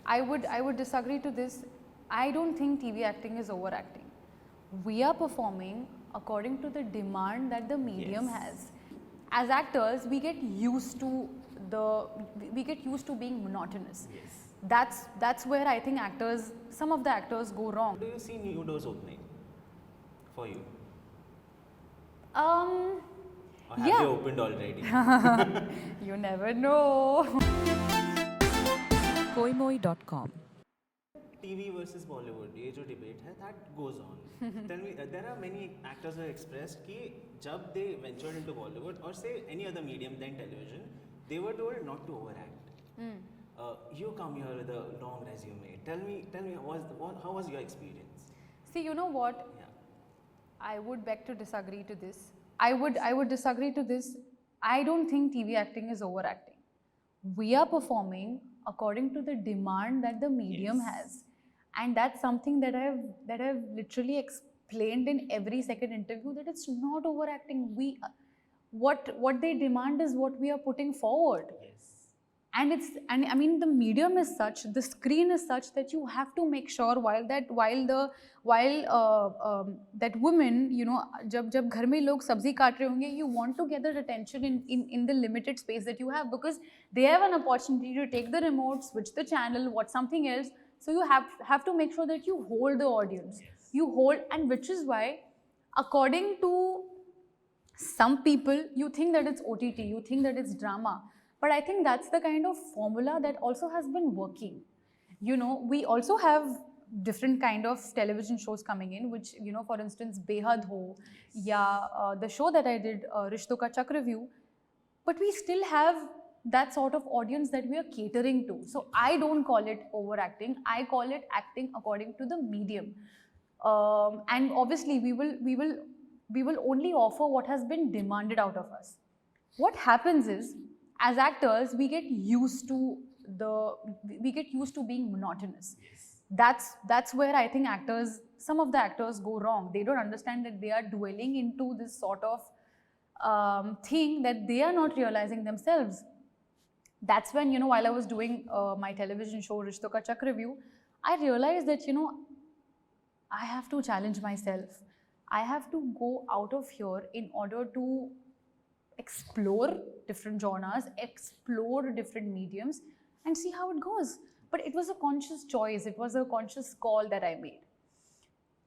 I would disagree to this. I don't think TV acting is overacting. We are performing according to the demand that the medium Yes. has. As actors, we get used to being monotonous. Yes. That's where I think some of the actors go wrong. Do you see new doors opening for you? Um, Or have Yeah. they opened already? you never know. koimoi.com. TV versus Bollywood, ये जो debate है, that goes on. Tell me, there are many actors who have expressed कि जब they ventured into Bollywood or say any other medium than television, they were told not to overact. You come here with a long resume. Tell me, how was your experience? See, you know what? Yeah. I would beg to disagree to this. I would disagree to this. I don't think TV acting is overacting. We are performing according to the demand that the medium Yes. has, and that's something that I've literally explained in every second interview, that it's not overacting. What they demand is what we are putting forward. Yes. And I mean the medium is such, the screen is such that you have to make sure that woman, you know, जब घर में लोग सब्जी काट रहे होंगे, you want to get their attention in the limited space that you have, because they have an opportunity to take the remote, switch the channel, watch something else. So you have to make sure that you hold the audience. Yes. You hold, and which is why, according to some people, you think that it's OTT, you think that it's drama, but I think that's the kind of formula that also has been working. You know, we also have different kind of television shows coming in, which, you know, for instance, Behad Ho, the show that I did, Rishton Ka Chakravyuh, but we still have that sort of audience that we are catering to. So I don't call it overacting. I call it acting according to the medium. And obviously, we will only offer what has been demanded out of us. What happens is, as actors, we get used to being monotonous. Yes. That's where I think some of the actors go wrong. They don't understand that they are dwelling into this sort of thing that they are not realizing themselves. That's when, you know, while I was doing my television show Rishton Ka Chakravyuh, I realized that, you know, I have to challenge myself. I have to go out of here in order to explore different genres, explore different mediums, and see how it goes. But it was a conscious choice, it was a conscious call that I made.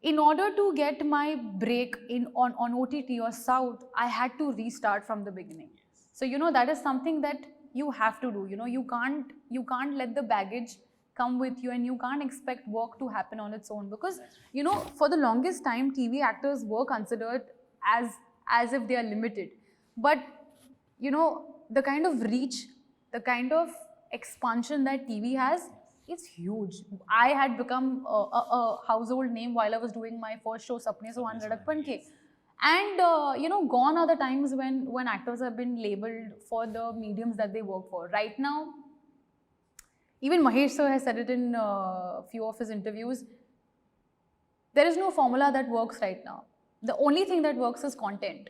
In order to get my break on OTT or South, I had to restart from the beginning. So, you know, that is something that you have to do. You know, you can't let the baggage come with you, and you can't expect work to happen on its own, because, you know, for the longest time, TV actors were considered as if they are limited. But, you know, the kind of reach, the kind of expansion that TV has, it's huge. I had become a household name while I was doing my first show, Sapne Suhan Ladakpan Ke. And you know, gone are the times when actors have been labeled for the mediums that they work for. Right now, even Mahesh sir has said it in a few of his interviews, there is no formula that works right now. The only thing that works is content.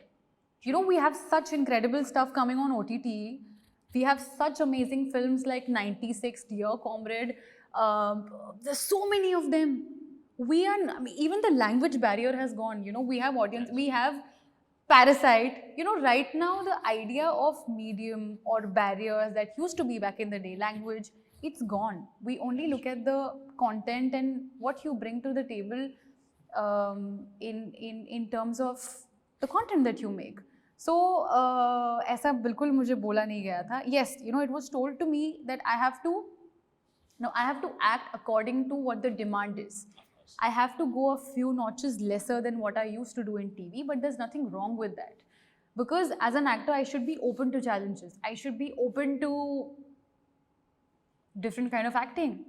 You know, we have such incredible stuff coming on OTT. We have such amazing films like 96, Dear Comrade. There's so many of them. I mean, even the language barrier has gone. You know, we have audience, we have Parasite. You know, right now the idea of medium or barriers that used to be back in the day, language, it's gone. We only look at the content and what you bring to the table in terms of the content that you make. So ऐसा बिल्कुल मुझे बोला नहीं गया था. Yes, you know, it was told to me that I have to act according to what the demand is. I have to go a few notches lesser than what I used to do in TV, but there's nothing wrong with that. Because as an actor, I should be open to challenges. I should be open to different kind of acting.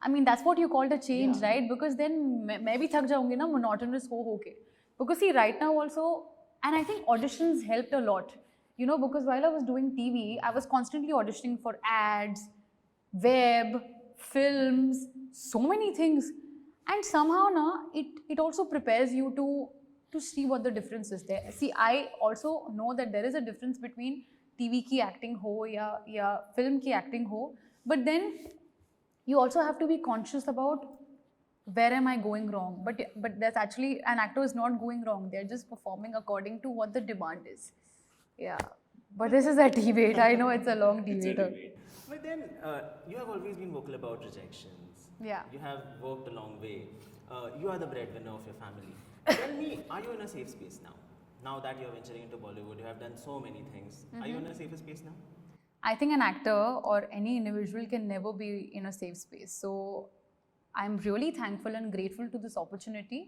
I mean, that's what you call the change, right? Because then मैं भी थक जाऊंगी ना monotonous हो के. Because see, right now also, and I think auditions helped a lot. You know, because while I was doing TV, I was constantly auditioning for ads, web, films, so many things. And somehow it also prepares you to see what the difference is there. See, I also know that there is a difference between TV ki acting ho ya film ki acting ho. But then, you also have to be conscious about where am I going wrong. But that's actually, an actor is not going wrong. They're just performing according to what the demand is. Yeah. But this is a debate. I know it's a long debate. But then you have always been vocal about rejections. Yeah. You have worked a long way. You are the breadwinner of your family. Tell me, are you in a safe space now? Now that you're venturing into Bollywood, you have done so many things. Are you in a safer space now? I think an actor or any individual can never be in a safe space. So I'm really thankful and grateful to this opportunity.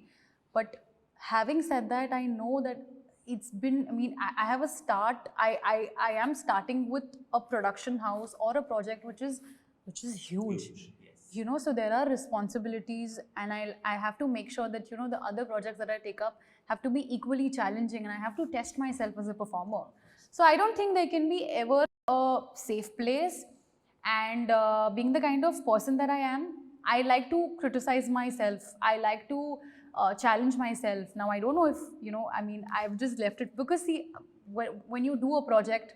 But having said that, I know that it's been, I mean, I have a start, I am starting with a production house or a project which is huge. Yes. You know, so there are responsibilities, and I have to make sure that, you know, the other projects that I take up have to be equally challenging, and I have to test myself as a performer. So I don't think there can be ever a safe place. And being the kind of person that I am, I like to criticize myself. I like to challenge myself. Now, I don't know if, you know, I mean, I've just left it because, see, when you do a project,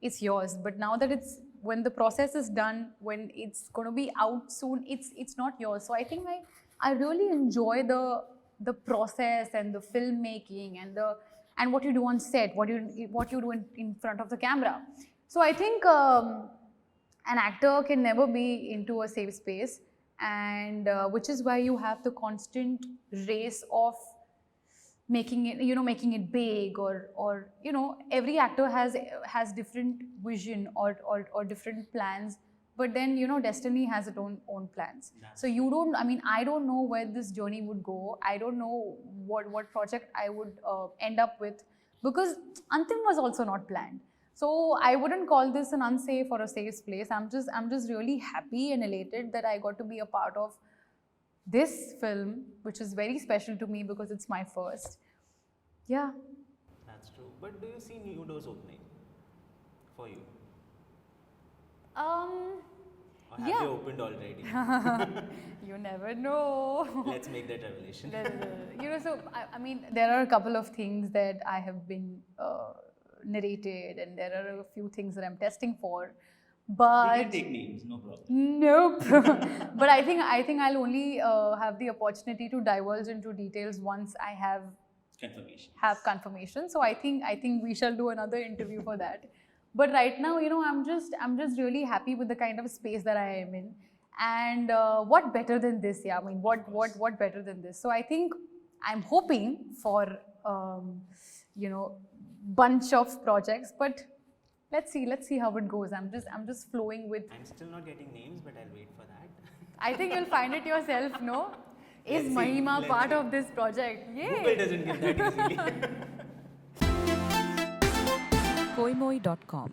it's yours. But now that it's, when the process is done, when it's going to be out soon, it's not yours. So I think I really enjoy the process and the filmmaking and what you do on set, what you do in front of the camera. So I think an actor can never be into a safe space, and which is why you have the constant race of making it big, or you know, every actor has different vision or different plans. But then, you know, destiny has its own plans. So you don't, I mean, I don't know where this journey would go. I don't know what project I would end up with, because Antim was also not planned. So I wouldn't call this an unsafe or a safe place. I'm just really happy and elated that I got to be a part of this film, which is very special to me because it's my first. Yeah. That's true. But do you see new doors opening for you? Or have Yeah. they opened already? You never know. Let's make that revelation. You know, so I mean, there are a couple of things that I have been narrated, and there are a few things that I'm testing for. But We can take names, no problem. nope. But I think I'll only have the opportunity to divulge into details once I have confirmation. So I think we shall do another interview for that. But right now, you know, I'm just really happy with the kind of space that I am in. And what better than this? Yeah, I mean, what better than this? So I think I'm hoping for you know, bunch of projects, but let's see how it goes. I'm just flowing with. I'm still not getting names, but I'll wait for that. I think you'll find it yourself, no? Is Let's see, Mahima let's part see. of this project? Google Yay! doesn't give that easily. koimoi.com